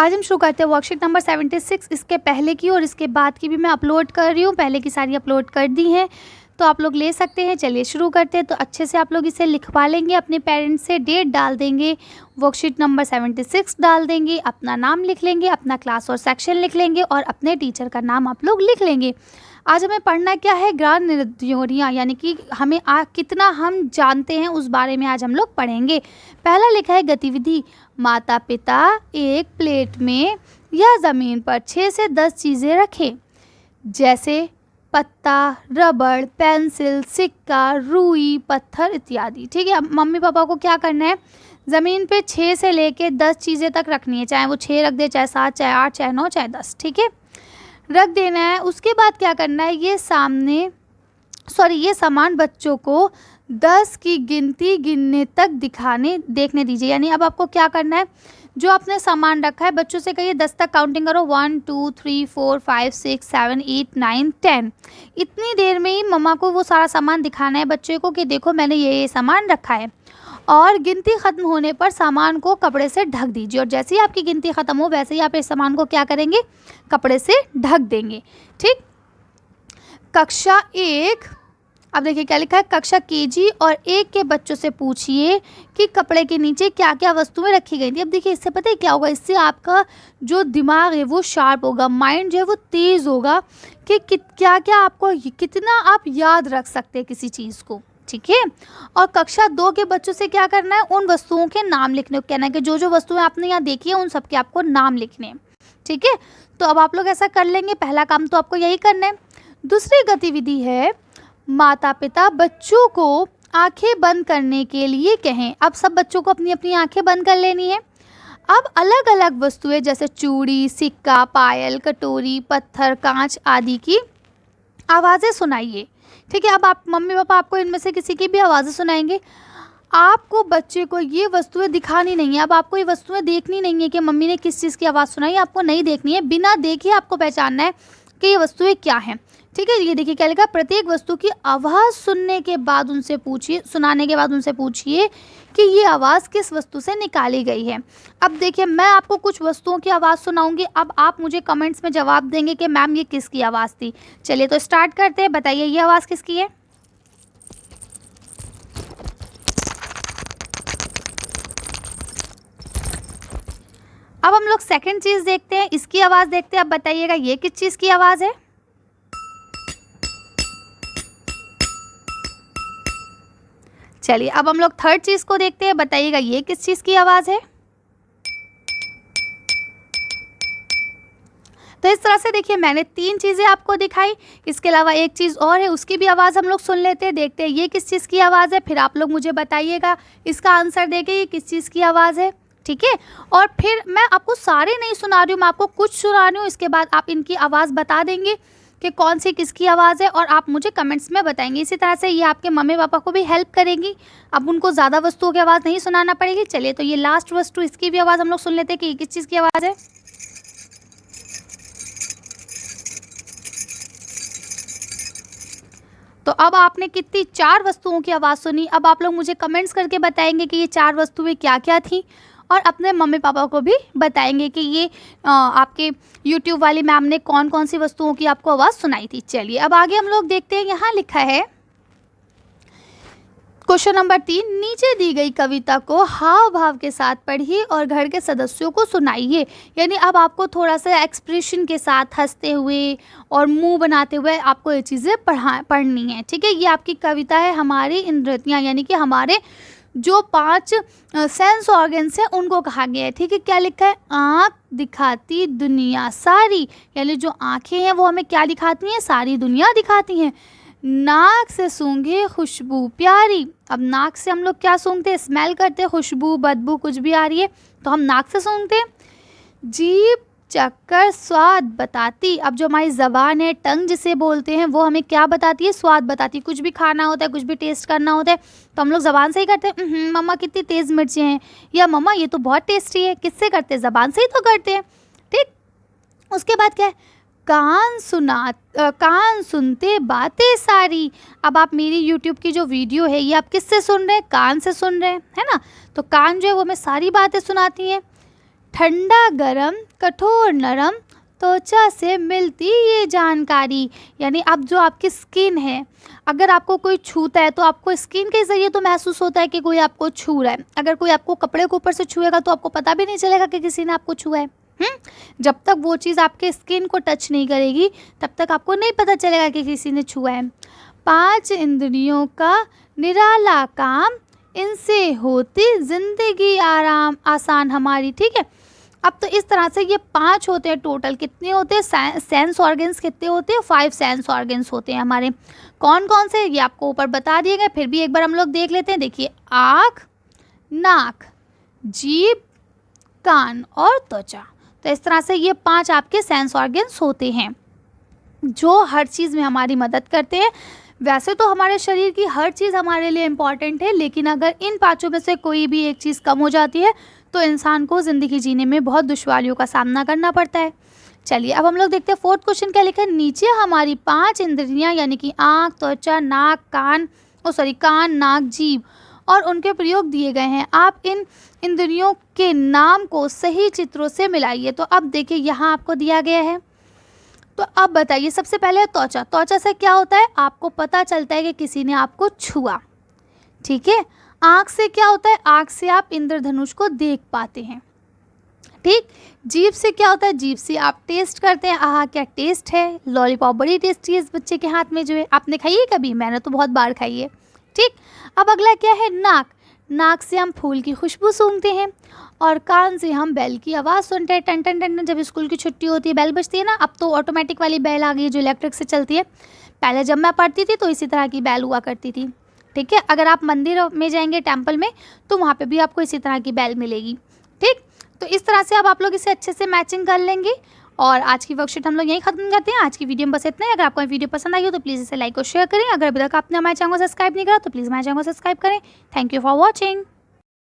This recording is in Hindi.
आज हम शुरू करते हैं वर्कशीट नंबर 76। इसके पहले की और इसके बाद की भी मैं अपलोड कर रही हूँ, पहले की सारी अपलोड कर दी हैं तो आप लोग ले सकते हैं। चलिए शुरू करते हैं। तो अच्छे से आप लोग इसे लिखवा लेंगे, अपने पेरेंट्स से डेट डाल देंगे, वर्कशीट नंबर 76 डाल देंगे, अपना नाम लिख लेंगे, अपना क्लास और सेक्शन लिख लेंगे और अपने टीचर का नाम आप लोग लिख लेंगे। आज हमें पढ़ना क्या है, ज्ञान निधियों, यानी कि हमें कितना हम जानते हैं उस बारे में आज हम लोग पढ़ेंगे। पहला लिखा है गतिविधि, माता पिता एक प्लेट में या ज़मीन पर 6 से 10 चीज़ें रखें, जैसे पत्ता, रबड़, पेंसिल, सिक्का, रुई, पत्थर इत्यादि। ठीक है, अब मम्मी पापा को क्या करना है, ज़मीन पे 6 से लेके 10 चीज़ें तक रखनी है, चाहे वो 6 रख दे, चाहे 7, चाहे 8, चाहे 9, चाहे 10। ठीक है, रख देना है। उसके बाद क्या करना है, ये सामान बच्चों को 10 की गिनती गिनने तक देखने दीजिए। यानी अब आपको क्या करना है, जो आपने सामान रखा है बच्चों से कहिए 10 तक काउंटिंग करो, 1 2 3 4 5 6 7 8 9 10। इतनी देर में ही मम्मा को वो सारा सामान दिखाना है बच्चे को कि देखो मैंने ये सामान रखा है, और गिनती ख़त्म होने पर सामान को कपड़े से ढक दीजिए। और जैसे ही आपकी गिनती ख़त्म हो वैसे ही आप इस सामान को क्या करेंगे, कपड़े से ढक देंगे। ठीक, कक्षा 1, अब देखिए क्या लिखा है, कक्षा केजी और 1 के बच्चों से पूछिए कि कपड़े के नीचे क्या क्या वस्तुएं रखी गई थी। अब देखिए इससे पता है क्या होगा, इससे आपका जो दिमाग है वो शार्प होगा, माइंड जो है वो तेज़ होगा कि क्या क्या आपको कितना आप याद रख सकते हैं किसी चीज़ को। ठीक है, और कक्षा 2 के बच्चों से क्या करना है, उन वस्तुओं के नाम लिखने को कहना है कि जो जो वस्तुएं आपने यहाँ देखी है उन सब के आपको नाम लिखने हैं। ठीक है, तो अब आप लोग ऐसा कर लेंगे, पहला काम तो आपको यही करना है। दूसरी गतिविधि है, माता पिता बच्चों को आंखें बंद करने के लिए कहें। अब सब बच्चों को अपनी अपनी आंखें बंद कर लेनी है। अब अलग अलग वस्तुएं जैसे चूड़ी, सिक्का, पायल, कटोरी, पत्थर, कांच आदि की आवाज़ें सुनाइए। ठीक है, अब आप मम्मी पापा आपको इनमें से किसी की भी आवाज़ें सुनाएंगे। आपको बच्चे को ये वस्तुएं दिखानी नहीं है, अब आपको ये वस्तुएं देखनी नहीं है कि मम्मी ने किस चीज़ की आवाज़ सुनाई, आपको नहीं देखनी है। बिना देखे आपको पहचानना है कि ये वस्तुएं क्या हैं। ठीक है, ये देखिए क्या लिखा, प्रत्येक वस्तु की आवाज़ सुनाने के बाद उनसे पूछिए कि ये आवाज़ किस वस्तु से निकाली गई है। अब देखिए मैं आपको कुछ वस्तुओं की आवाज़ सुनाऊंगी, अब आप मुझे कमेंट्स में जवाब देंगे कि मैम ये किसकी आवाज़ थी। चलिए तो स्टार्ट करते हैं, बताइए ये आवाज़ किसकी है। अब हम लोग सेकंड चीज़ देखते हैं, इसकी आवाज़ देखते हैं। अब बताइएगा ये किस चीज़ की आवाज़ है। चलिए अब हम लोग थर्ड चीज़ को देखते हैं, बताइएगा ये किस चीज़ की आवाज़ है। तो इस तरह से देखिए मैंने 3 चीज़ें आपको दिखाई, इसके अलावा एक चीज़ और है, उसकी भी आवाज़ हम लोग सुन लेते हैं, देखते हैं ये किस चीज़ की आवाज़ है। फिर आप लोग मुझे बताइएगा इसका आंसर देके ये किस चीज़ की आवाज़ है। ठीक है, और फिर मैं आपको सारे नहीं सुना रही हूँ, मैं आपको कुछ सुना रही हूँ, इसके बाद आप इनकी आवाज़ बता देंगे कि कौन सी किसकी आवाज़ है और आप मुझे कमेंट्स में बताएंगे। इसी तरह से ये आपके मम्मी पापा को भी हेल्प करेंगी, अब उनको ज़्यादा वस्तुओं की आवाज़ नहीं सुनाना पड़ेगी। चलिए तो ये लास्ट वस्तु, इसकी भी आवाज़ हम लोग सुन लेते हैं कि ये किस चीज़ की आवाज़ है। तो अब आपने कितनी 4 वस्तुओं की आवाज़ सुनी। अब आप लोग मुझे कमेंट्स करके बताएंगे कि ये 4 वस्तुएं क्या क्या थी, और अपने मम्मी पापा को भी बताएंगे कि ये आपके YouTube वाली मैम ने कौन कौन सी वस्तुओं की आपको आवाज़ सुनाई थी। चलिए अब आगे हम लोग देखते हैं, यहाँ लिखा है क्वेश्चन नंबर 3, नीचे दी गई कविता को हाव भाव के साथ पढ़िए और घर के सदस्यों को सुनाइए। यानी अब आपको थोड़ा सा एक्सप्रेशन के साथ हंसते हुए और मुंह बनाते हुए आपको ये चीज़ें पढ़नी है। ठीक है, ये आपकी कविता है, हमारी इंद्रियां यानी कि हमारे जो 5 सेंस ऑर्गन्स हैं उनको कहा गया है। ठीक है, क्या लिखा है, आँख दिखाती दुनिया सारी, यानी जो आँखें हैं वो हमें क्या दिखाती हैं, सारी दुनिया दिखाती हैं। नाक से सूंघे खुशबू प्यारी, अब नाक से हम लोग क्या सूंघते हैं, स्मेल करते हैं, खुशबू बदबू कुछ भी आ रही है तो हम नाक से सूंघते हैं। जीभ चक्कर स्वाद बताती, अब जो हमारी ज़बान है, टंग जिसे बोलते हैं, वो हमें क्या बताती है, स्वाद बताती है। कुछ भी खाना होता है, कुछ भी टेस्ट करना होता है तो हम लोग ज़बान से ही करते हैं, मम्मा कितनी तेज़ मिर्चें हैं, या मम्मा ये तो बहुत टेस्टी है। किससे करते हैं, ज़बान से ही तो करते हैं। ठीक, उसके बाद क्या है, कान सुनते बातें सारी। अब आप मेरी YouTube की जो वीडियो है ये आप किससे सुन रहे हैं, कान से सुन रहे हैं, है ना। तो कान जो है वो हमें सारी बातें सुनाती हैं। ठंडा गरम कठोर नरम त्वचा से मिलती ये जानकारी। यानी अब जो आपकी स्किन है, अगर आपको कोई छूता है तो आपको स्किन के ज़रिए तो महसूस होता है कि कोई आपको छू रहा है। अगर कोई आपको कपड़े के ऊपर से छुएगा तो आपको पता भी नहीं चलेगा कि किसी ने आपको छुआ है। जब तक वो चीज़ आपके स्किन को टच नहीं करेगी तब तक आपको नहीं पता चलेगा कि किसी ने छुआ है। 5 इंद्रियों का निराला काम, इनसे होती ज़िंदगी आराम आसान हमारी। ठीक है, अब तो इस तरह से ये 5 होते हैं टोटल। कितने होते हैं सेंस ऑर्गन्स? कितने होते हैं? 5 सेंस ऑर्गन्स होते हैं हमारे। कौन कौन से ये आपको ऊपर बता दिए गए, फिर भी एक बार हम लोग देख लेते हैं। देखिए, आँख, नाक, जीभ, कान और त्वचा। तो इस तरह से ये 5 आपके सेंस ऑर्गन्स होते हैं जो हर चीज़ में हमारी मदद करते हैं। वैसे तो हमारे शरीर की हर चीज़ हमारे लिए इम्पॉर्टेंट है, लेकिन अगर इन 5 में से कोई भी एक चीज़ कम हो जाती है तो इंसान को ज़िंदगी जीने में बहुत दुश्वारियों का सामना करना पड़ता है। चलिए अब हम लोग देखते हैं 4th क्वेश्चन क्या लिखा है। नीचे हमारी 5 इंद्रियां यानी कि आँख, त्वचा, नाक, कान, नाक, जीभ और उनके प्रयोग दिए गए हैं। आप इन इंद्रियों के नाम को सही चित्रों से मिलाइए। तो अब देखिए यहाँ आपको दिया गया है, तो अब बताइए। सबसे पहले त्वचा। त्वचा से क्या होता है? आपको पता चलता है कि किसी ने आपको छुआ। ठीक है। आँख से क्या होता है? आँख से आप इंद्रधनुष को देख पाते हैं। ठीक। जीभ से क्या होता है? जीभ से आप टेस्ट करते हैं। आहा क्या टेस्ट है, लॉलीपॉप बड़ी टेस्टी है इस बच्चे के हाथ में जो है। आपने खाई है कभी? मैंने तो बहुत बार खाई है। ठीक। अब अगला क्या है? नाक। नाक से हम फूल की खुशबू सूंघते हैं। और कान से हम बेल की आवाज़ सुनते हैं, टन टन टन। जब स्कूल की छुट्टी होती है बेल बजती है ना। अब तो ऑटोमेटिक वाली बेल आ गई है जो इलेक्ट्रिक से चलती है। पहले जब मैं पढ़ती थी तो इसी तरह की बेल हुआ करती थी। ठीक है। अगर आप मंदिर में जाएंगे टेंपल में तो वहाँ पे भी आपको इसी तरह की बेल मिलेगी। ठीक। तो इस तरह से अब आप लोग इसे अच्छे से मैचिंग कर लेंगे। और आज की वर्कशीट हम लोग यहीं खत्म करते हैं। आज की वीडियो में बस इतना ही। अगर आपको वीडियो पसंद आई हो तो प्लीज़ इसे लाइक और शेयर करें। अगर अभी तक आपने हमारे चैनल को सब्सक्राइब नहीं करा तो प्लीज़ हमारे चैनल को सब्सक्राइब करें। Thank you for watching.